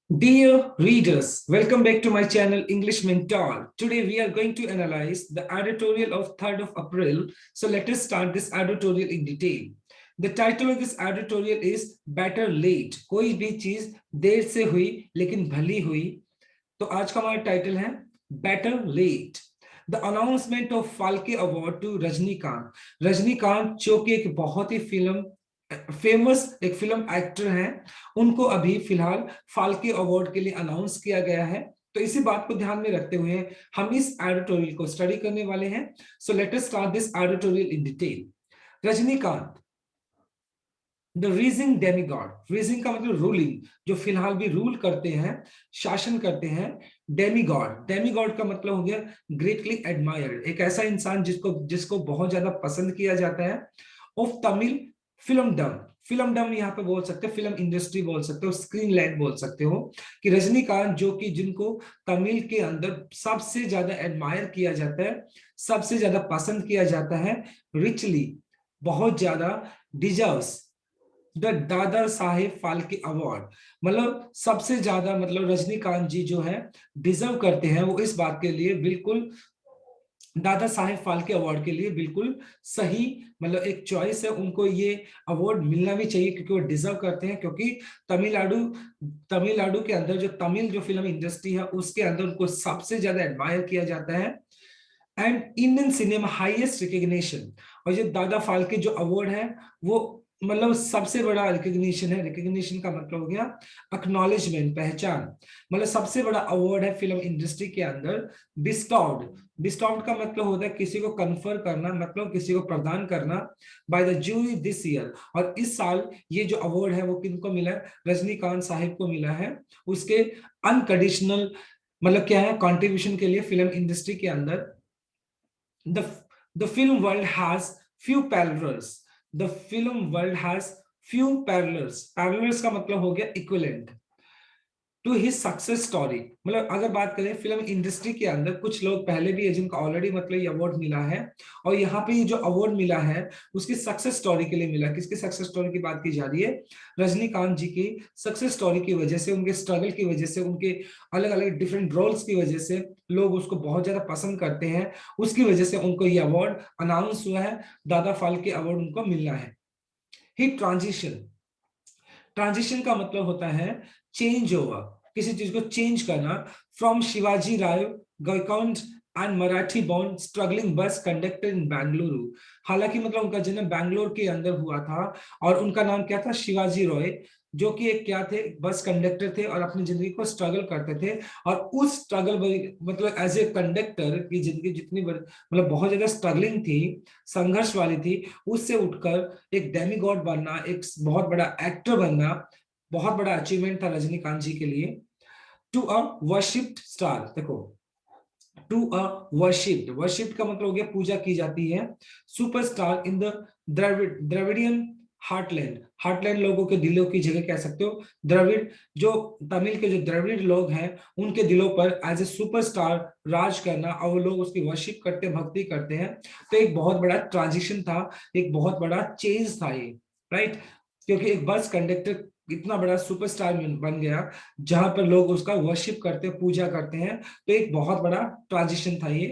Dear readers, welcome back to my channel English Mentor. Today we are going to analyze the editorial of 3rd of April. So let us start this editorial in detail. The title of this editorial is Better Late. कोई भी चीज देर से हुई लेकिन भली हुई. तो आज का हमारा टाइटल है Better Late. The announcement of Falke Award to Rajinikanth. Rajinikanth जो कि एक बहुत ही फेमस एक फिल्म एक्टर हैं, उनको अभी फिलहाल फाल्के अवार्ड के लिए अनाउंस किया गया है. तो इसी बात को ध्यान में रखते हुए हम इस एडिटोरियल को स्टडी करने वाले हैं. So let us start this editorial in detail. Rajinikanth the reigning demigod. Reigning का मतलब रूलिंग, जो फिलहाल भी रूल करते हैं, शासन करते हैं. डेमीगॉड, डेमीगॉड का मतलब हो गया ग्रेटली एडमायर्ड, एक ऐसा इंसान जिसको जिसको बहुत ज्यादा पसंद किया जाता है. ऑफ तमिल फिल्मडम. फिल्मडम यहाँ पे बोल सकते हो, फिल्म इंडस्ट्री बोल सकते हो, स्क्रीन लैंड बोल सकते हो. कि रजनीकांत जो कि जिनको तमिल के अंदर सबसे ज्यादा एडमायर किया जाता है, सबसे ज्यादा पसंद किया जाता है, रिचली बहुत ज्यादा deserves the Dada Saheb Phalke award. मतलब सबसे ज्यादा, मतलब रजनीकांत जी जो है डिजर्व करते हैं, वो इस बात के लिए बिल्कुल दादा साहेब फाल्के अवार्ड के लिए बिल्कुल सही, मतलब एक चॉइस है. उनको ये अवार्ड मिलना भी चाहिए क्योंकि वो डिजर्व करते हैं. क्योंकि तमिलनाडु तमिलनाडु के अंदर जो तमिल जो फिल्म इंडस्ट्री है, उसके अंदर उनको सबसे ज्यादा एडमायर किया जाता है. And Indian cinema highest recognition. और जो दादा फाल्के जो अवार्ड है, वो मतलब सबसे बड़ा रिकग्निशन है. रिकग्निशन का मतलब हो गया एक्नॉलेजमेंट, पहचान. मतलब सबसे बड़ा अवार्ड है फिल्म इंडस्ट्री के अंदर. बिस्टॉर्ड, बिस्टॉर्ड का मतलब होता है किसी को कन्फर करना, मतलब किसी को प्रदान करना, by the jury this year. और इस साल ये जो अवार्ड है वो किनको मिला है? रजनीकांत साहिब को मिला है, उसके अनकंडीशनल मतलब क्या है, कंट्रीब्यूशन के लिए फिल्म इंडस्ट्री के अंदर. The, the film world has few parallels. The film world has few parallels. Parallels का मतलब हो गया equivalent to his success story. मतलब अगर बात करें फिल्म इंडस्ट्री के अंदर, कुछ लोग पहले भी है जिनको ऑलरेडी मतलब ये अवार्ड मिला है, और यहाँ पे ये जो अवार्ड मिला है उसकी सक्सेस स्टोरी के लिए मिला. किसकी सक्सेस स्टोरी की बात की जा रही है? रजनीकांत जी की सक्सेस स्टोरी की वजह से, उनके स्ट्रगल की वजह से, उनके अलग अलग डिफरेंट रोल्स की वजह से लोग उसको बहुत ज्यादा पसंद करते हैं. उसकी वजह से उनको ये अवार्ड अनाउंस हुआ है, दादा फाल्के अवार्ड उनको मिलना है. Hit transition. ट्रांजिशन का मतलब होता है चेंज ओवर, किसी चीज को चेंज करना. From Shivaji Rao Gaikwad and Marathi born struggling bus conductor in Bengaluru. हालांकि मतलब उनका जन्म बैंगलोर के अंदर हुआ था, और उनका नाम क्या था? शिवाजी रॉय, जो कि एक क्या थे? बस कंडक्टर थे, और अपनी जिंदगी को स्ट्रगल करते थे. और उस स्ट्रगल मतलब एज ए कंडक्टर की जिंदगी जितनी मतलब बहुत ज्यादा स्ट्रगलिंग थी, संघर्ष वाली थी, उससे उठकर एक डेमीगॉड बनना, एक बहुत बड़ा एक्टर बनना, बहुत बड़ा अचीवमेंट था रजनीकांत जी के लिए. To a worshipped star. देखो, टू अ वर्शिप्ड, वर्शिप्ड का मतलब हो गया पूजा की जाती है. Superstar in the Dravidian heartland. Heartland लोगों के दिलों की जगह कह सकते हो. द्रविड़, जो तमिल के जो द्रविड़ लोग हैं, उनके दिलों पर एज ए सुपरस्टार राज करना, और वो लोग उसकी वर्शिप करते, भक्ति करते हैं. तो एक बहुत बड़ा ट्रांजिशन था, एक बहुत बड़ा चेंज था ये, राइट. क्योंकि एक बस कंडक्टर इतना बड़ा सुपरस्टार बन गया, जहां पर लोग उसका वर्शिप करते हैं, पूजा करते हैं. तो एक बहुत बड़ा ट्रांजिशन था ये,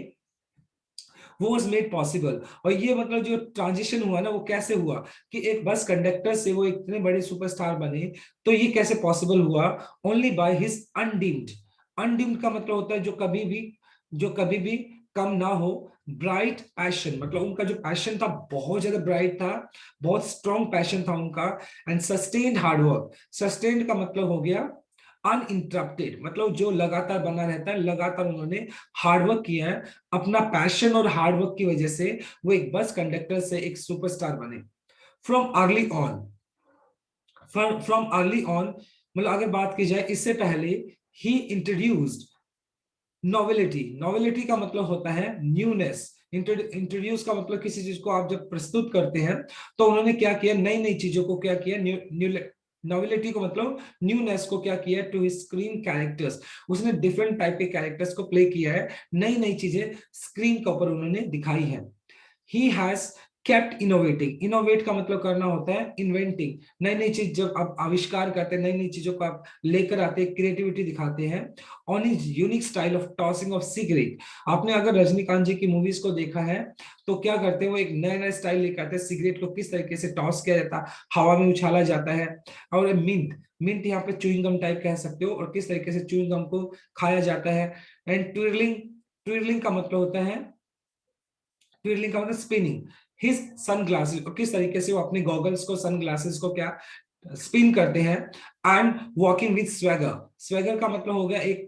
वो वाज मेड पॉसिबल. और ये मतलब जो ट्रांजिशन हुआ ना, वो कैसे हुआ कि एक बस कंडक्टर से वो इतने बड़े सुपरस्टार बने. तो ये कैसे पॉसिबल हुआ? Only by his undimmed. Undimmed का मतलब होता है जो कभी भी कम ना हो. ब्राइट पैशन, मतलब उनका जो पैशन था बहुत ज्यादा ब्राइट था, बहुत स्ट्रॉन्ग पैशन था उनका. And sustained hard work. सस्टेन्ड का मतलब हो गया अनइंटरप्टेड, मतलब जो लगातार बना रहता है, लगातार उन्होंने हार्डवर्क किया है. अपना पैशन और हार्डवर्क की वजह से वो एक बस कंडक्टर से एक सुपरस्टार बने. From early on, from early on मतलब अगर बात की जाए इससे पहले, ही इंट्रोड्यूस्ड नॉवेलिटी. नॉवेलिटी का मतलब होता है न्यूनेस. इंट्रोड्यूस का मतलब किसी चीज को आप जब प्रस्तुत करते हैं, तो उन्होंने क्या किया? नई नई चीजों को क्या किया? नॉवेलिटी को मतलब न्यूनेस को क्या किया? To his screen characters. उसने डिफरेंट टाइप के कैरेक्टर्स को प्ले किया है, नई नई चीजें स्क्रीन के ऊपर उन्होंने दिखाई है. He has kept innovating, innovate का मतलब करना होता है इन्वेंटिंग, नई नई चीज जब आप आविष्कार करते हैं, नई नई चीजों को आप लेकर आते हैं, क्रिएटिविटी दिखाते हैं। On his unique style of tossing of cigarette, आपने अगर रजनीकांत जी की मूवीज को देखा है तो क्या करते हैं, वो एक नया नया स्टाइल लेकर आते हैं, सिगरेट को किस तरीके से टॉस किया जाता है, हवा में उछाला जाता है। और मिंट, मिंट यहाँ पे च्युइंग गम टाइप कह सकते हो, और किस तरीके से च्युइंग गम को खाया जाता है। एंड ट्विरलिंग, ट्विरलिंग का मतलब होता है, ट्विरलिंग का मतलब स्पिनिंग हिज सनग्लासेस, और किस तरीके से वो अपने गॉगल्स को, सनग्लासेस को क्या स्पिन करते हैं। And walking with swagger, swagger का मतलब हो गया एक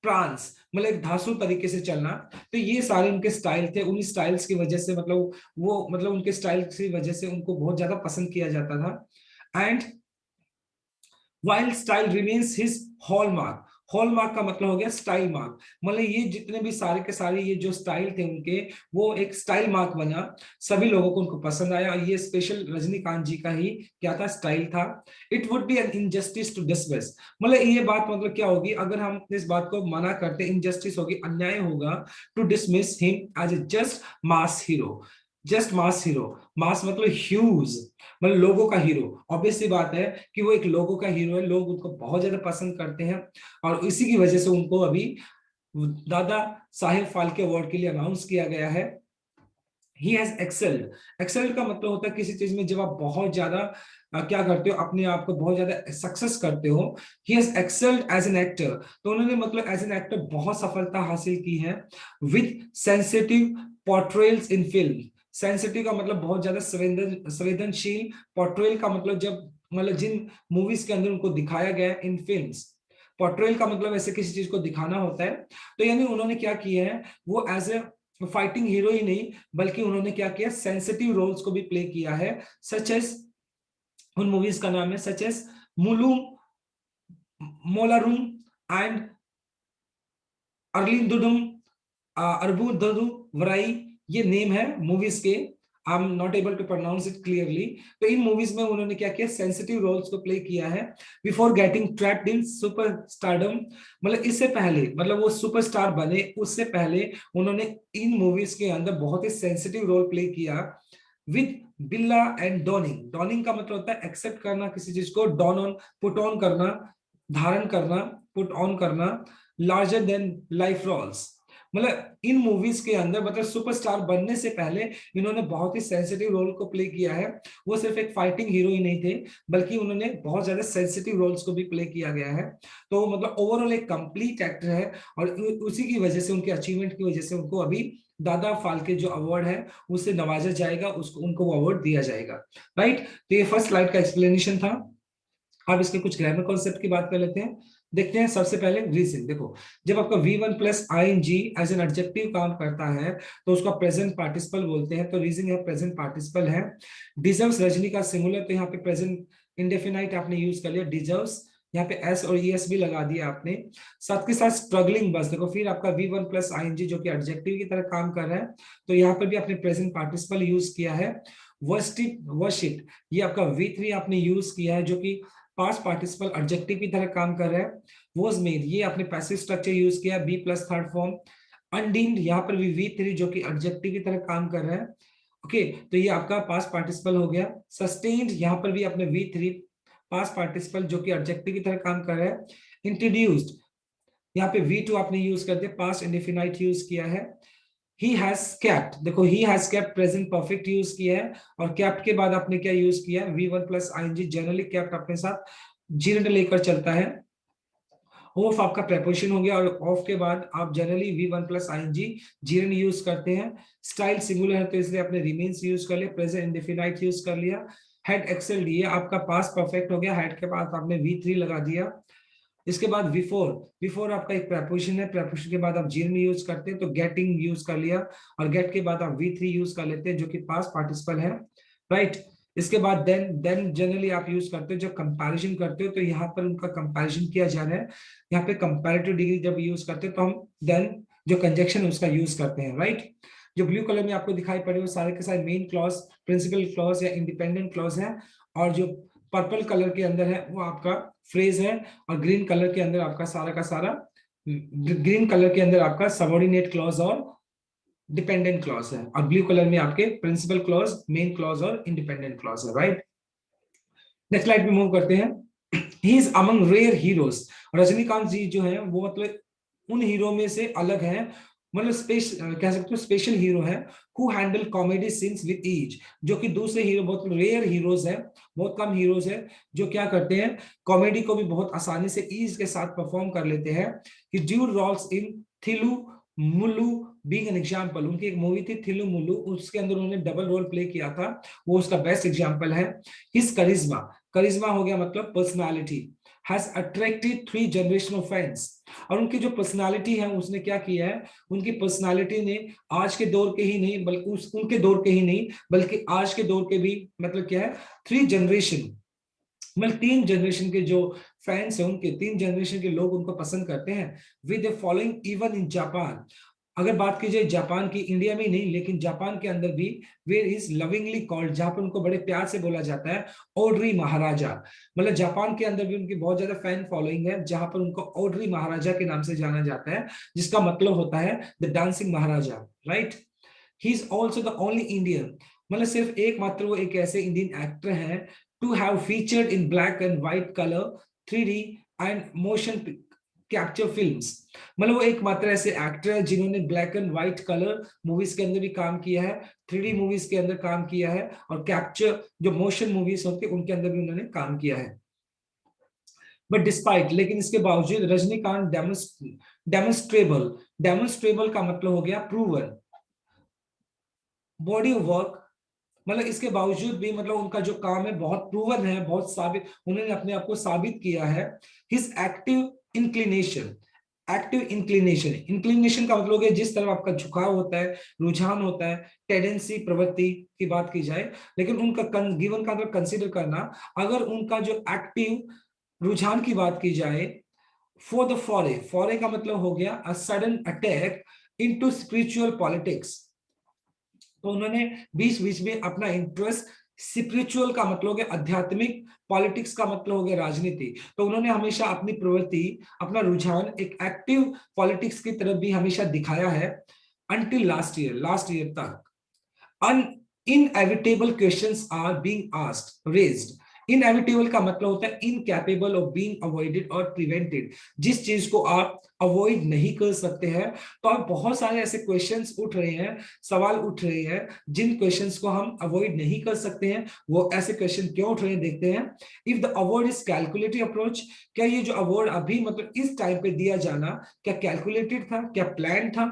प्रांस, मतलब एक धांसू तरीके से चलना। तो ये सारे उनके स्टाइल थे, उन स्टाइल्स की वजह से मतलब वो मतलब उनके स्टाइल की वजह से उनको बहुत ज्यादा पसंद किया जाता था। And while style remains his hallmark, hallmark का मतलब हो गया स्टाइल मार्क, मतलब ये जितने भी सारे के सारे ये जो स्टाइल थे उनके, वो एक स्टाइल मार्क बना, सभी लोगों को उनको पसंद आया, और ये स्पेशल रजनीकांत जी का ही क्या था, स्टाइल था। It would be an injustice to dismiss, मतलब ये बात मतलब क्या होगी अगर हम इस बात को मना करते, इनजस्टिस होगी, अन्याय होगा, to dismiss him as a just mass hero, just mass hero, mass मतलब ह्यूज, मतलब लोगों का हीरो, ऑब्वियस सी बात है कि वो एक लोगों का हीरो है, लोग उनको बहुत ज्यादा पसंद करते हैं, और इसी की वजह से उनको अभी दादा साहेब फाल्के अवार्ड के लिए अनाउंस किया गया है। ही हैज एक्सेल्ड, एक्सेल्ड का मतलब होता है किसी चीज में जब आप बहुत ज्यादा क्या करते हो, अपने आप को बहुत ज्यादा सक्सेस करते हो। He has excelled as an actor, तो उन्होंने मतलब एज एन एक्टर बहुत सफलता हासिल की है। With sensitive portrayals in film, sensitive का मतलब बहुत ज्यादा संवेदनशील, पोर्ट्रेल का मतलब जब मतलब जिन मूवीज के अंदर उनको दिखाया गया इन फिल्म्स, पोर्ट्रेल का मतलब ऐसे किसी चीज को दिखाना होता है। तो यानी उन्होंने क्या किया है, वो एज ए फाइटिंग हीरो ही नहीं, बल्कि उन्होंने क्या किया, सेंसिटिव रोल्स को भी प्ले किया है, सच एज, उन मूवीज का नाम है सच एज मुलू मोलारुम एंड अर्लिंदुडुम अर्बुदरु वराई, ये नेम है मूवीज के, I am not able to pronounce it clearly. तो इन मूवीज में उन्होंने क्या किया, सेंसिटिव रोल्स को प्ले किया है। Before getting trapped in super stardom, मतलब इससे पहले, मतलब वो सुपरस्टार बने उससे पहले उन्होंने इन मूवीज के अंदर बहुत ही सेंसिटिव रोल प्ले किया। विद बिल्ला एंड डॉनिंग, डॉनिंग का मतलब होता है एक्सेप्ट करना किसी चीज को, डॉन ऑन पुट ऑन करना, धारण करना, पुट ऑन करना, लार्जर देन लाइफ रोल्स, मतलब इन मूवीज के अंदर मतलब सुपरस्टार बनने से पहले इन्होंने बहुत ही सेंसिटिव रोल को प्ले किया है। वो सिर्फ एक फाइटिंग हीरो ही नहीं थे, बल्कि उन्होंने बहुत ज्यादा सेंसिटिव रोल्स को भी प्ले किया गया है। तो मतलब ओवरऑल एक कंप्लीट एक्टर है, और उसी की वजह से, उनके अचीवमेंट की वजह से उनको अभी दादा फाल्के जो अवार्ड है उससे नवाजा जाएगा, उसको उनको वो अवार्ड दिया जाएगा। राइट, तो ये फर्स्ट स्लाइड का एक्सप्लेनेशन था। अब इसके कुछ ग्रामर कॉन्सेप्ट की बात कर लेते हैं। देखते हैं सबसे पहले रीजन, देखो जब आपका V1 plus ING as an adjective काम करता है तो उसका प्रेजेंट पार्टिसिपल बोलते हैं, तो रीजन यहाँ प्रेजेंट पार्टिसिपल है। डिजर्व्स रजनी का सिंगुलर, तो यहाँ पे प्रेजेंट इंडेफिनाइट आपने यूज कर लिया, डिजर्व्स, यहाँ पे एस और ईएस भी लगा दिया आपने, साथ के साथ स्ट्रगलिंग, बस देखो फिर आपका V1 प्लस ING जो कि एडजेक्टिव की तरह काम कर रहा है, तो यहाँ पर भी आपने प्रेजेंट पार्टिसिपल यूज किया है। वर्शिप, वर्शिप, ये आपका V3 आपने यूज किया है जो कि पास्ट पार्टिसिपल एडजेक्टिव की तरह काम कर रहा है। वाज मेड, ये आपने पैसिव स्ट्रक्चर यूज किया, बी प्लस थर्ड फॉर्म। अनडीम्ड, यहाँ पर भी V3 जो कि एडजेक्टिव की तरह काम कर रहा है। ओके, तो ये आपका पास्ट पार्टिसिपल हो गया। सस्टेन्ड, यहाँ पर भी आपने V3 पास्ट पार्टिसिपल जो कि एडजेक्टिव की तरह काम कर रहा है। इंट्रोड्यूस्ड, यहाँ पे V2 आपने यूज कर दिया, पास्ट इंडेफिनाइट यूज किया है। ही हैज केप्ट, देखो he has kept present perfect use किया है, और केप्ट के बाद आपने क्या यूज किया है, V1 plus ING, generally kept अपने साथ जीर्ण लेकर चलता है। ऑफ आपका प्रेपोजिशन हो गया, और ऑफ के बाद आप जनरली V1 प्लस ING जीर्ण यूज करते हैं। स्टाइल सिंगुलर है तो इसलिए आपने रिमेन्स यूज कर लिया, प्रेजेंट इंडेफिनाइट यूज कर लिया। हैड एक्सेल्ड, ये आपका पास्ट परफेक्ट हो गया, हैड के बाद आपने V3 लगा दिया। इसके बाद बिफोर, बिफोर आपका एक प्रेपोजिशन है, प्रेपोजिशन के बाद आप जीर्ण यूज करते हैं तो गेटिंग यूज कर लिया, और गेट के बाद आप V3 यूज कर लेते हैं जो कि पास्ट पार्टिसिपल है। राइट, इसके बाद देन, देन जनरली आप यूज करते हो जब कंपैरिजन करते हो, तो यहाँ पर उनका कंपैरिजन किया जा रहा है, यहाँ पे कंपैरेटिव डिग्री जब यूज करते हैं तो हम देन जो कंजक्शन है उसका यूज करते हैं। राइट, जो ब्लू कलर में आपको दिखाई पड़े वो सारे के सारे मेन क्लॉज, प्रिंसिपल क्लॉज या इंडिपेंडेंट क्लॉज है, और जो पर्पल कलर के अंदर है वो आपका फ्रेज है, और ग्रीन कलर के अंदर आपका सारा का सारा, ग्रीन कलर के अंदर आपका सबऑर्डिनेट क्लॉज और डिपेंडेंट क्लॉज है, और ब्लू कलर में आपके प्रिंसिपल क्लॉज, मेन क्लॉज और इंडिपेंडेंट क्लॉज है, राइट। नेक्स्ट स्लाइड पे मूव करते हैं। He is among rare heroes, Rajinikanth ji जो है वो मतलब उन हीरो में से अलग है, मतलब कह सकते हो स्पेशल हीरो है, who handle comedy scenes with ease, जो कि दूसरे हीरो बहुत रेयर हीरोज है, बहुत कम हीरोज है जो क्या करते हैं, कॉमेडी को भी बहुत आसानी से ईज के साथ परफॉर्म कर लेते हैं। कि due roles in Thillu Mullu being an example, उनकी एक मूवी थी थिलु मुल्लू, उसके अंदर उन्होंने डबल रोल प्ले किया था, वो उसका बेस्ट एग्जांपल है। हिज करिश्मा, करिश्मा हो गया मतलब personality, has attracted 3 generation of fans, और उनकी जो पर्सनालिटी है उसने क्या किया है, उनकी पर्सनालिटी ने आज के दौर के ही नहीं बल्कि उनके दौर के ही नहीं बल्कि आज के दौर के भी मतलब क्या है 3 जनरेशन, मतलब 3 जनरेशन के जो फैंस हैं उनके 3 जनरेशन के लोग उनको पसंद करते हैं। With following even in Japan, अगर बात की जाए जापान की, इंडिया में ही नहीं लेकिन जापान के अंदर भी, वेयर इज लविंगली कॉल्ड, जहां पर उनको बड़े प्यार से बोला जाता है ऑड्री महाराजा, मतलब जापान के अंदर भी उनकी बहुत ज्यादा फैन फॉलोइंग है, जहां पर उनको ऑड्री महाराजा के नाम से जाना जाता है, जिसका मतलब होता है the dancing Maharaja, right. He is also the only Indian, मतलब सिर्फ एकमात्र वो एक ऐसे इंडियन एक्टर हैं to have featured in black and white colour 3D and motion capture films, मतलब वो एकमात्र ऐसे एक्टर है जिन्होंने black and white colour movies के अंदर भी काम किया है, 3D मूवीज के अंदर काम किया है, और कैप्चर जो मोशन मूवीज होते हैं उनके अंदर भी उन्होंने काम किया है। बट डिस्पाइट, लेकिन इसके बावजूद रजनीकांत डेमोन्स्ट्रेबल, डेमोन्स्ट्रेबल का मतलब हो गया प्रूवन बॉडी ऑफ वर्क, मतलब इसके बावजूद भी मतलब उनका जो काम है बहुत प्रूवन है, बहुत साबित, उन्होंने अपने आप को साबित किया है। His active inclination, active inclination, inclination का मतलब है जिस तरह आपका झुकाव होता है, रुझान होता है, टेंडेंसी, प्रवृत्ति की बात की जाए, लेकिन उनका गिवन का अगर कंसीडर करना, अगर उनका जो एक्टिव रुझान की बात की जाए, फॉर द फॉरे, फॉरे का मतलब हो गया a sudden attack into spiritual politics, तो उन्होंने बीच बीच में अपना इंटरेस्ट, स्पिरिचुअल का मतलब हो गया आध्यात्मिक, पॉलिटिक्स का मतलब हो गया राजनीति, तो उन्होंने हमेशा अपनी प्रवृत्ति, अपना रुझान एक एक्टिव पॉलिटिक्स की तरफ भी हमेशा दिखाया है। अंटिल लास्ट ईयर तक inevitable questions are being asked raised, inevitable का मतलब होता है इनकैपेबल ऑफ बीइंग अवॉइडेड और प्रिवेंटेड, जिस चीज को आप अवॉइड नहीं कर सकते हैं, तो अब बहुत सारे ऐसे क्वेश्चंस उठ रहे हैं, सवाल उठ रहे हैं जिन क्वेश्चंस को हम अवॉइड नहीं कर सकते हैं। वो ऐसे क्वेश्चन क्यों उठ रहे हैं देखते हैं। If the award is calculative approach, क्या ये जो अवार्ड अभी मतलब इस टाइम पे दिया जाना क्या कैलकुलेटेड था, क्या प्लान था,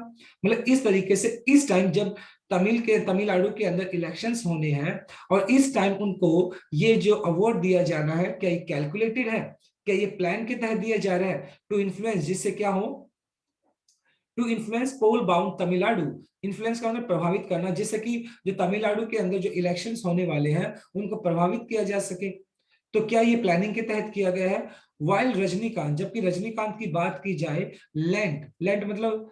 मतलब इस तरीके से इस टाइम जब तमिलनाडु के अंदर इलेक्शंस होने हैं और इस टाइम उनको ये जो अवार्ड दिया जाना है, क्या ये कैलकुलेटेड है, क्या ये प्लान के तहत दिया जा रहा है, टू इन्फ्लुएंस, जिससे क्या हो, to influence poll bound Tamil Nadu, influence का मतलब प्रभावित करना, जिससे कि जो तमिलनाडु के अंदर जो इलेक्शंस होने वाले हैं उनको प्रभावित किया जा सके, तो क्या ये प्लानिंग के तहत किया गया है। वाइल रजनीकांत, जबकि रजनीकांत की बात की जाए, लैंड लैंड मतलब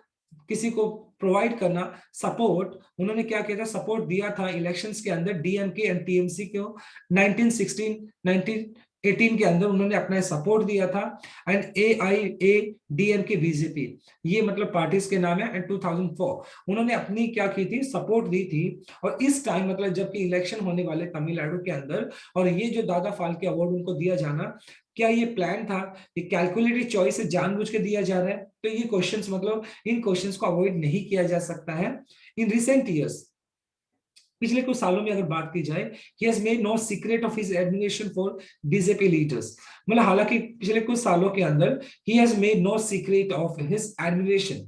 किसी को प्रोवाइड करना, सपोर्ट, उन्होंने क्या किया था, सपोर्ट दिया था इलेक्शंस के अंदर डीएमके एंड टीएमसी को 1918 के अंदर उन्होंने अपना सपोर्ट दिया था। एंड AIADMK बीजेपी, ये मतलब पार्टीज के नाम है, एंड 2004 उन्होंने अपनी क्या की थी, सपोर्ट दी थी। और इस टाइम मतलब जबकि इलेक्शन होने वाले तमिलनाडु के अंदर, और ये जो दादा फाल्के अवार्ड उनको दिया जाना, क्या ये प्लान था, ये कैलकुलेटेड चॉइस है, जानबूझ के दिया जा रहा है, तो ये क्वेश्चंस मतलब इन क्वेश्चंस को अवॉइड नहीं किया जा सकता है। इन रिसेंट ईयर्स, पिछले कुछ सालों में अगर बात की जाए, he has made no secret of his admiration for BJP leaders, मतलब हालांकि पिछले कुछ सालों के अंदर he has made no secret of his admiration,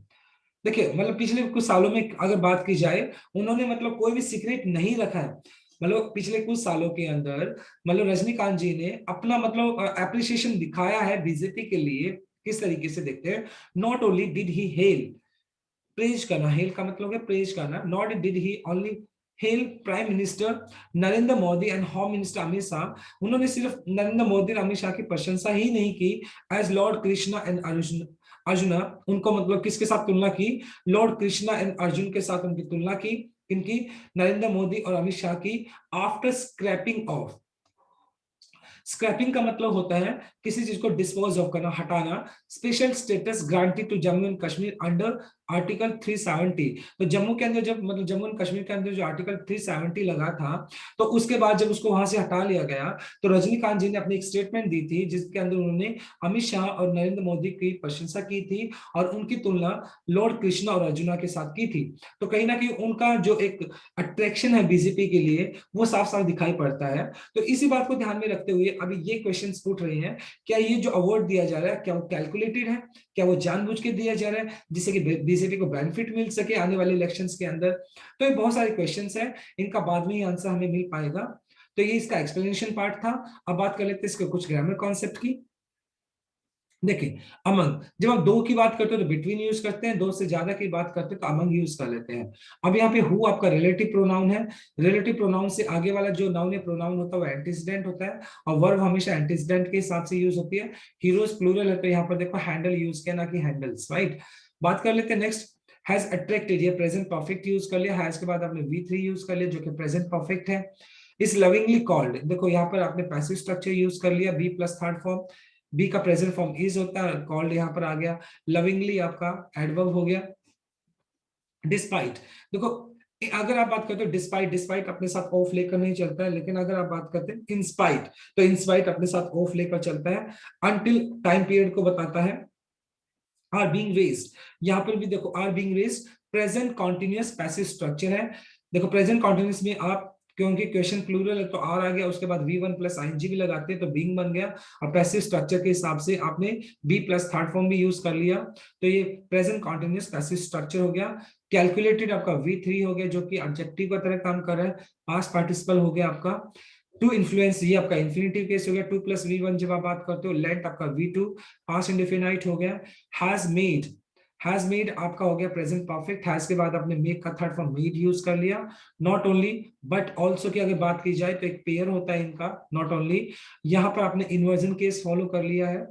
देखिए मतलब पिछले कुछ सालों में अगर बात की जाए, उन्होंने मतलब कोई भी सीक्रेट नहीं रखा है, मतलब पिछले कुछ सालों के अंदर मतलब रजनीकांत जी ने अपना मतलब एप्रिसिएशन दिखाया है बीजेपी के लिए, किस तरीके से देखते हैं। Not only did he hello, praise करना, हेल का मतलब है प्रेज करना, not did he only hello prime minister Narendra Modi and home minister Amit Shah, उन्होंने सिर्फ नरेंद्र मोदी और अमित शाह की प्रशंसा ही नहीं की, as lord Krishna and Arjun, Arjuna, उनको मतलब किसके साथ तुलना की, लॉर्ड कृष्णा एंड अर्जुन के साथ उनकी तुलना की, इनकी नरेंद्र मोदी और अमित शाह की। आफ्टर स्क्रैपिंग ऑफ, स्क्रैपिंग का मतलब होता है किसी चीज को डिस्पोज ऑफ करना, हटाना, special status granted to Jammu and Kashmir under article 370। तो जम्मू के अंदर जब मतलब जम्मू एंड कश्मीर के अंदर जो आर्टिकल 370 लगा था, तो उसके बाद जब उसको वहां से हटा लिया गया, तो रजनीकांत जी ने अपनी एक स्टेटमेंट दी थी जिसके अंदर उन्होंने अमित शाह और नरेंद्र मोदी की प्रशंसा की थी और उनकी तुलना लॉर्ड कृष्णा और अर्जुना के साथ की थी। तो कहीं ना कहीं उनका जो एक अट्रैक्शन है बीजेपी के लिए वो साफ साफ दिखाई पड़ता है। तो इसी बात को ध्यान में रखते हुए अभी ये क्वेश्चंस उठ रहे हैं, क्या ये जो अवार्ड दिया जा रहा है क्या वो कैलकुलेटेड है, क्या वो जानबूझ के दिया जा रहा है जिससे कि बीजेपी को बेनिफिट मिल सके आने वाले इलेक्शंस के अंदर। तो ये बहुत सारे क्वेश्चंस हैं, इनका बाद में ही आंसर हमें मिल पाएगा। तो ये इसका एक्सप्लेनेशन पार्ट था। अब बात कर लेते हैं इसके कुछ ग्रामर कॉन्सेप्ट की। देखिए, अमंग, जब आप दो की बात करते हो तो बिटवीन यूज करते हैं, दो से ज्यादा की बात करते हैं तो अमंग यूज कर लेते हैं। अब यहाँ पे हु आपका रिलेटिव प्रोनाउन है। रिलेटिव प्रोनाउन से आगे वाला जो नाउन या प्रोनाउन होता है वो एंटीसीडेंट होता है और वर्ब हमेशा एंटीसीडेंट के हिसाब से यूज होती है। हीरोज प्लूरल है तो यहाँ पर देखो हैंडल यूज किया ना कि हैंडल्स, राइट। बात कर लेते हैं नेक्स्ट, हैज अट्रैक्टेड, ये प्रेजेंट परफेक्ट यूज कर लिया, हैज के बाद आपने V3 यूज कर लिया जो कि प्रेजेंट परफेक्ट है। इस लविंगली कॉल्ड, देखो यहाँ पर आपने पैसिव स्ट्रक्चर यूज कर लिया, be plus third form, be का प्रेजेंट फॉर्म इज होता है, कॉल्ड यहाँ पर आ गया, लविंगली आपका एडवर्ब हो गया। डिस्पाइट, देखो अगर आप बात करते हो डिस्पाइट, डिस्पाइट अपने साथ ऑफ लेकर नहीं चलता है, लेकिन अगर आप बात करते हैं इंस्पाइट तो इंस्पाइट अपने साथ ऑफ लेकर चलता है। अनटिल टाइम पीरियड को बताता है। आर बीइंग रेज्ड, यहाँ पर भी देखो are being raised present continuous passive structure है। देखो प्रेजेंट कॉन्टिन्यूअस में आप, क्योंकि क्वेश्चन प्लूरल है तो आर आ गया, उसके बाद V1 प्लस आईएनजी भी लगाते हैं तो बीइंग बन गया, और पैसिव स्ट्रक्चर के हिसाब से आपने बी प्लस थर्ड फॉर्म भी यूज कर लिया, तो ये प्रेजेंट कॉन्टिन्यूअस पैसिव स्ट्रक्चर हो गया। कैलकुलेटेड आपका V3 हो गया जो कि ऑब्जेक्टिव का तरह काम कर रहा है। पास्ट पार्टिसिपल हो गया आपका। टू इन्फ्लुएंस, ये आपका इन्फिनिटिव केस हो गया, 2 प्लस V1 जब आप बात करते हो। लेंथ आपका V2, पास्ट इंडेफिनाइट हो गया। हैज मेड, हैज मेड आपका हो गया प्रेजेंट परफेक्ट, हैज के बाद आपने मेक का थर्ड फॉर्म मेड यूज कर लिया। नॉट ओनली बट ऑल्सो की अगर बात की जाए तो एक पेयर होता है इनका, नॉट ओनली, यहाँ पर आपने इन्वर्जन केस फॉलो कर लिया है।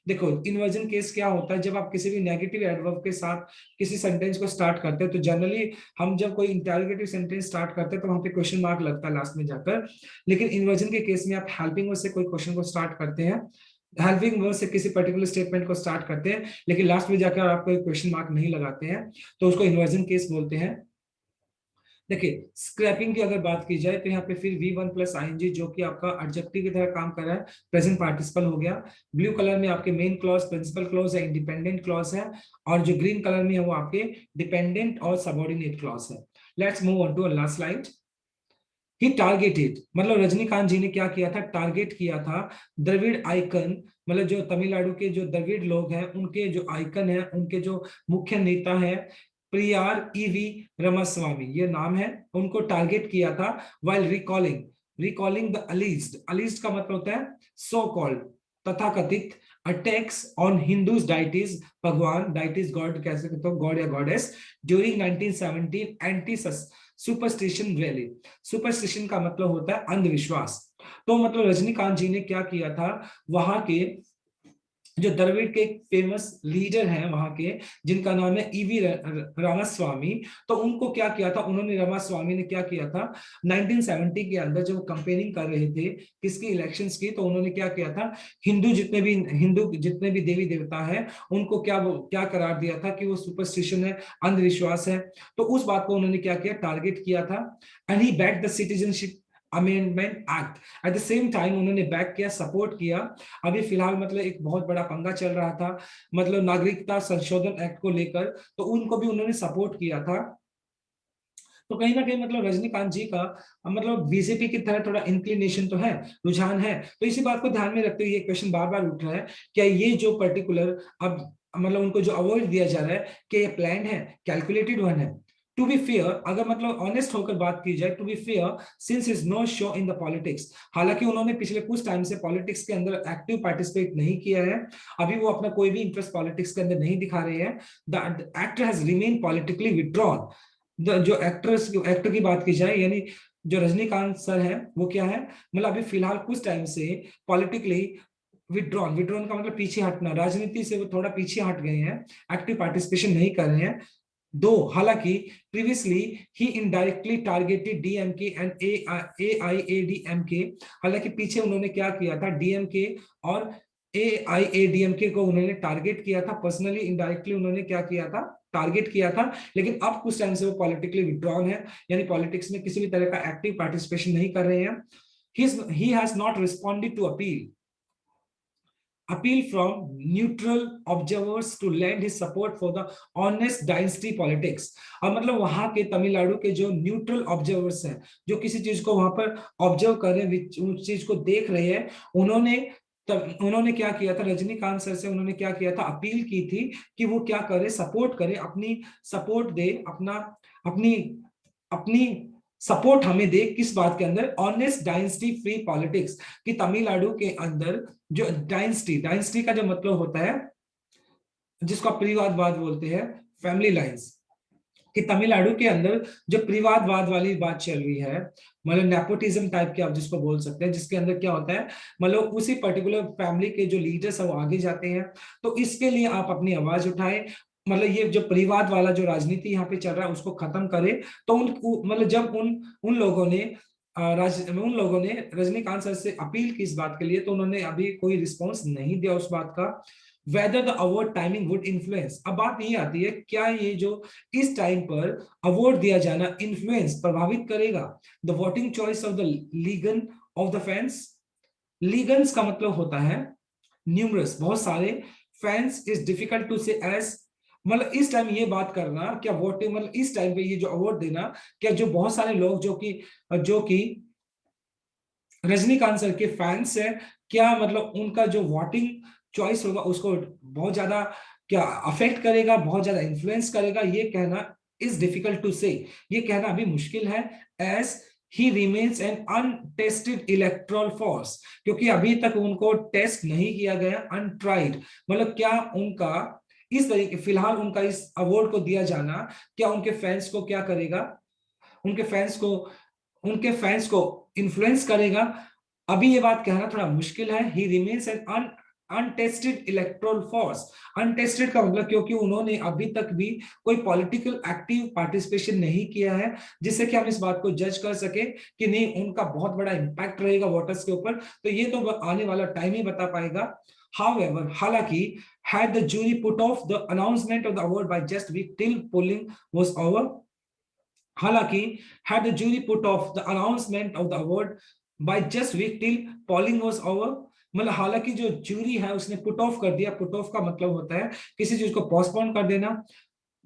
देखो इन्वर्जन केस क्या होता है, जब आप किसी भी नेगेटिव एडवर्ब के साथ किसी सेंटेंस को स्टार्ट करते हैं तो जनरली हम जब कोई इंटरोगेटिव सेंटेंस स्टार्ट करते हैं तो वहां पे क्वेश्चन मार्क लगता है लास्ट में जाकर, लेकिन इन्वर्जन के केस में आप हेल्पिंग वर्ब से कोई क्वेश्चन को स्टार्ट करते हैं, हेल्पिंग वर्ब से किसी पर्टिकुलर स्टेटमेंट को स्टार्ट करते हैं, लेकिन लास्ट में जाकर आप कोई क्वेश्चन मार्क नहीं लगाते हैं, तो उसको इन्वर्जन केस बोलते हैं। देखिए स्क्रैपिंग की अगर बात की जाए तो यहाँ पे फिर V1 प्लस आईएनजी जो कि आपका एडजेक्टिव की तरह काम कर रहा है, प्रेजेंट पार्टिसिपल हो गया। ब्लू कलर में आपके मेन क्लॉज, प्रिंसिपल क्लॉज है, इंडिपेंडेंट क्लॉज है, और जो ग्रीन कलर में है वो आपके डिपेंडेंट और सबऑर्डिनेट क्लॉज है। Let's move on to last slide. He targeted, मतलब रजनीकांत जी ने क्या किया था, टारगेट किया था द्रविड़ आइकन, मतलब जो तमिलनाडु के जो द्रविड़ लोग हैं उनके जो आइकन है, उनके जो मुख्य नेता है प्रियार ईवी रमास्वामी, ये नाम है, उनको टारगेट किया था। वाइल रिकॉलिंग, रिकॉलिंग द अलीज्ड, अलीज्ड का मतलब होता है सो कॉल्ड, तथाकथित अटैक्स ऑन हिंदूज डाइटीज, भगवान डाइटीज गॉड कह सकते हो, गॉड या goddess, during 1917 anti superstition rally. Superstition का मतलब होता है अंधविश्वास। तो मतलब रजनीकांत जी ने क्या किया था, वहां के जो द्रविड़ के फेमस लीडर हैं वहां के, जिनका नाम है ईवी रामास्वामी, तो उनको क्या किया था उन्होंने, रामास्वामी ने क्या किया था 1970 के अंदर जब कंपेनिंग कर रहे थे किसकी, इलेक्शंस की, तो उन्होंने क्या किया था, हिंदू जितने भी देवी देवता है उनको क्या करार दिया था कि वो सुपरस्टिशन है, अंधविश्वास है। तो उस बात को उन्होंने क्या किया, टारगेट किया था। And he back the citizenship amendment act, at the same time उन्होंने बैक किया, सपोर्ट किया। अभी फिलहाल मतलब एक बहुत बड़ा पंगा चल रहा था, मतलब नागरिकता संशोधन एक्ट को लेकर, तो उनको भी उन्होंने सपोर्ट किया था। तो कहीं ना कहीं मतलब रजनीकांत जी का मतलब बीजेपी की तरह थोड़ा इंक्लिनेशन तो है, रुझान है। तो इसी बात को ध्यान में रखते हुए ये क्वेश्चन बार बार उठ रहा है, क्या ये जो पर्टिकुलर अब मतलब उनको जो अवार्ड दिया जा रहा है, क्या ये प्लान है, कैलकुलेटेड वन है। टू बी फेयर, अगर मतलब ऑनेस्ट होकर बात की जाए, to be fair since is no show in the politics, हालांकि उन्होंने पिछले कुछ टाइम से पॉलिटिक्स के अंदर एक्टिव पार्टिसिपेट नहीं किया है, अभी वो अपना कोई भी इंटरेस्ट पॉलिटिक्स के अंदर नहीं दिखा रहे हैं। The actor has remain politically withdrawn. जो एक्टर की बात की जाए, यानी जो रजनीकांत सर है वो क्या है, मतलब अभी फिलहाल कुछ टाइम से पॉलिटिकली विड्रॉन, विड्रॉन का मतलब पीछे हटना, राजनीति से वो थोड़ा पीछे हट गए हैं, एक्टिव पार्टिसिपेशन नहीं कर रहे हैं। दो हालांकि previously he indirectly targeted DMK and AIADMK, हालांकि पीछे उन्होंने क्या किया था, डीएमके और एआईएडीएमके को उन्होंने टारगेट किया था पर्सनली, इनडायरेक्टली उन्होंने क्या किया था, टारगेट किया था, लेकिन अब कुछ टाइम से वो पॉलिटिकली विड्रॉन है, यानी पॉलिटिक्स में किसी भी तरह का एक्टिव पार्टिसिपेशन नहीं कर रहे हैं। He has not responded to appeal from neutral observers to lend his support for the honest dynasty politics। और मतलब वहां के तमिलनाडु के जो न्यूट्रल ऑब्जर्वर्स हैं, जो किसी चीज को वहां पर ऑब्जर्व कर रहे हैं, उस चीज को देख रहे हैं, उन्होंने उन्होंने क्या किया था, रजनीकांत सर से उन्होंने क्या किया था, अपील की थी कि वो क्या करे, सपोर्ट करे, अपनी सपोर्ट दे, अपनी अपनी सपोर्ट हमें दे, किस बात के अंदर, ऑनेस्ट डायनेस्टी फ्री पॉलिटिक्स, कि तमिलनाडु के अंदर जो डायनेस्टी का जो मतलब होता है, जिसको आप परिवारवाद बोलते हैं, फैमिली लाइंस, कि तमिलनाडु के अंदर जो परिवारवाद वाली बात चल रही है, मतलब नेपोटिज्म टाइप के आप जिसको बोल सकते हैं, जिसके अंदर क्या होता है, मतलब उसी पर्टिकुलर फैमिली के जो लीडर्स है वो आगे जाते हैं। तो इसके लिए आप अपनी आवाज उठाएं, मतलब ये जो परिवार वाला जो राजनीति यहाँ पे चल रहा है उसको खत्म करे। तो मतलब जब उन लोगों ने उन लोगों ने रजनीकांत सर से अपील की इस बात के लिए, तो उन्होंने अभी कोई रिस्पॉन्स नहीं दिया उस बात का। Whether the award timing would influence, अब बात ये आती है, क्या ये जो इस टाइम पर अवार्ड दिया जाना इन्फ्लुएंस प्रभावित करेगा the voting choice of the legion of the fans. Legions का मतलब होता है न्यूमरस, बहुत सारे, fans is difficult to say as, मतलब इस टाइम ये बात करना, क्या वोटिंग, मतलब इस टाइम पे ये जो अवार्ड देना, क्या जो बहुत सारे लोग जो कि रजनीकांत सर के फैंस है, क्या मतलब उनका जो वोटिंग चॉइस होगा उसको बहुत ज्यादा क्या अफेक्ट करेगा, बहुत ज्यादा इन्फ्लुएंस करेगा, ये कहना इज डिफिकल्ट टू से, ये कहना अभी मुश्किल है। As he remains an untested electoral force, क्योंकि अभी तक उनको टेस्ट नहीं किया गया, अनट्राइड, मतलब क्या उनका इस तरीके फिलहाल उनका इस अवार्ड को दिया जाना क्या उनके फैंस को क्या करेगा, उनके फैंस को उनके फैंस को इन्फ्लुएंस करेगा, अभी ये बात कहना थोड़ा मुश्किल है। He remains an untested electoral force, untested का मतलब क्योंकि उन्होंने अभी तक भी कोई पॉलिटिकल एक्टिव पार्टिसिपेशन नहीं किया है, जिससे कि हम इस बात को जज कर सके कि नहीं उनका बहुत बड़ा इंपैक्ट रहेगा वोटर्स के ऊपर, तो ये तो आने वाला टाइम ही बता पाएगा। However, हालांकि had the jury put off the announcement of the award by just a week till polling was over, हालांकि had the jury put off the announcement of the award by just week till polling was over, मतलब हालांकि जो jury है उसने put off कर दिया, put off का मतलब होता है किसी चीज को पोस्टपोन कर देना।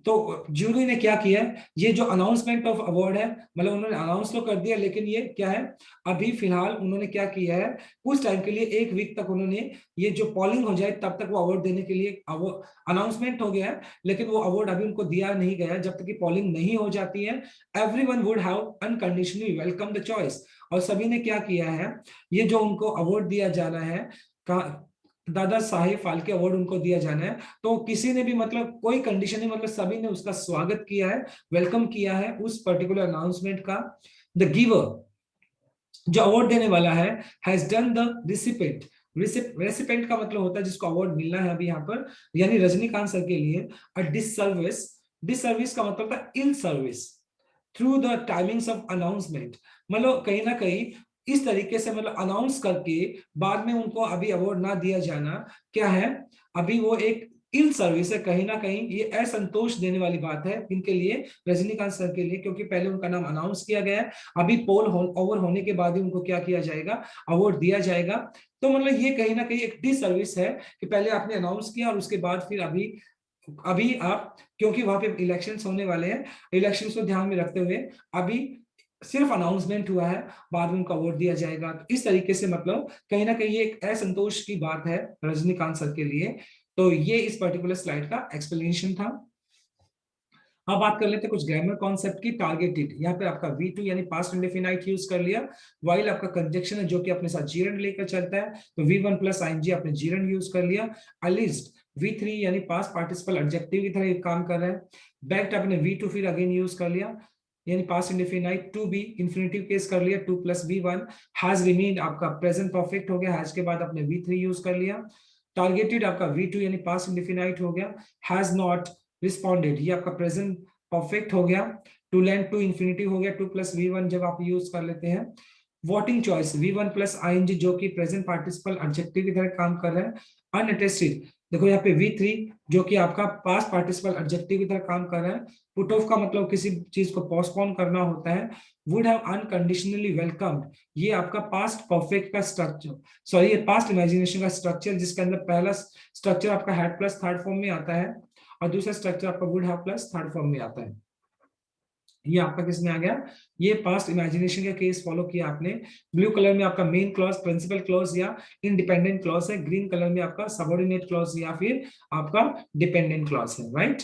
तो जूरी ने क्या किया, ये जो अनाउंसमेंट ऑफ अवार्ड है, मतलब उन्होंने अनाउंस तो कर दिया, लेकिन ये क्या है, अभी फिलहाल उन्होंने क्या किया है, कुछ टाइम के लिए, एक वीक तक उन्होंने, ये जो पॉलिंग हो जाए तब तक वो अवार्ड देने के लिए अनाउंसमेंट हो गया है, लेकिन वो अवार्ड अभी उनको दिया नहीं गया जब तक कि पॉलिंग नहीं हो जाती है। Everyone would have unconditionally welcome the choice, और सभी ने क्या किया है, ये जो उनको अवार्ड दिया जाना है, दादा साहेब फाल्के अवार्ड उनको दिया जाना है, तो किसी ने भी मतलब कोई कंडीशन नहीं, मतलब सभी ने उसका स्वागत किया है, वेलकम किया है उस पर्टिकुलर अनाउंसमेंट का। द गिवर, जो अवार्ड देने वाला है, has done the recipient, recipient का मतलब होता है जिसको अवार्ड मिलना है अभी यहाँ पर, यानी रजनीकांत सर के लिए, अ डिससर्विस, डिससर्विस का मतलब था in service through the timings of announcement, मतलब कहीं ना कहीं इस तरीके से, मतलब अनाउंस करके बाद में उनको अभी अवार्ड ना दिया जाना क्या है, अभी वो एक इन सर्विस है, कहीं ना कहीं ये असंतोष देने वाली बात है इनके लिए, रजनीकांत सर के लिए, क्योंकि पहले उनका नाम अनाउंस किया गया है, अभी पोल ओवर होने के बाद ही उनको क्या किया जाएगा, अवार्ड दिया जाएगा। तो मतलब ये कहीं ना कहीं एक डिस सर्विस है कि पहले आपने अनाउंस किया और उसके बाद फिर अभी अभी आप, क्योंकि वहां पे इलेक्शंस होने वाले हैं, इलेक्शंस को ध्यान में रखते हुए अभी सिर्फ अनाउंसमेंट हुआ है, बाद में उनका वोट दिया जाएगा, तो इस तरीके से मतलब कहीं ना कहीं ये एक असंतोष की बात है रजनीकांत सर के लिए। तो ये इस पर्टिकुलर स्लाइड का एक्सप्लेनेशन था। अब बात कर लेते हैं कुछ ग्रामर कॉन्सेप्ट की। टारगेटेड, यहाँ पे आपका V2 यानी पास्ट इंडेफिनाइट यूज कर लिया, वाइल आपका कंजक्शन है जो कि अपने साथ जीरंड लेकर चलता है, तो V1 प्लस ING आपने जीरंड यूज कर लिया। अलिस्ट V3 यानी पास्ट पार्टिसिपल एडजेक्टिव की तरह काम कर रहा है। बैक्ड आपने V2 फिर अगेन यूज कर लिया, यानी past indefinite. To be infinitive case कर लिया, 2 प्लस V1। हैज रिमेन्ड आपका प्रेजेंट परफेक्ट हो गया, हैज के बाद आपने V3 यूज कर लिया। टारगेटेड आपका V2 यानी पास्ट इंडेफिनाइट हो गया। हैज नॉट रिस्पॉन्डेड, ये आपका प्रेजेंट परफेक्ट हो गया। टू लैंड टू इंफिनिटी हो गया, 2 प्लस V1 जब आप यूज कर लेते हैं। Voting choice V1 plus ING जो कि प्रेजेंट पार्टिसिपल एडजेक्टिव की तरह काम कर रहे हैं। अनअटेस्टेड, देखो यहाँ पे V3 जो कि आपका पास्ट पार्टिसिपल एडजेक्टिव की तरह काम कर रहा है। पुट ऑफ का मतलब किसी चीज को पोस्टपोन करना होता है। वुड हैव अनकंडीशनली वेलकम्ड, ये आपका पास्ट परफेक्ट का स्ट्रक्चर, सॉरी ये पास्ट इमेजिनेशन का स्ट्रक्चर, जिसके अंदर पहला स्ट्रक्चर आपका हैड प्लस थर्ड फॉर्म में आता है और दूसरा स्ट्रक्चर आपका would have plus third form में आता है। ये आपका किस में आ गया, ये पास्ट इमेजिनेशन का केस फॉलो किया आपने। ब्लू कलर में आपका मेन क्लॉज, प्रिंसिपल क्लॉज या इंडिपेंडेंट क्लॉज है। ग्रीन कलर में आपका सबऑर्डिनेट क्लॉज या फिर आपका डिपेंडेंट क्लॉज है, right.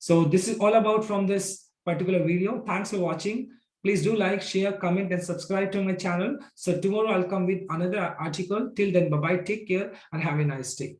So this is all about from this particular video. Thanks for watching. Please do like, share, comment, and subscribe to my channel. So tomorrow I'll come with another article. Till then, bye-bye. Take care and have a nice day.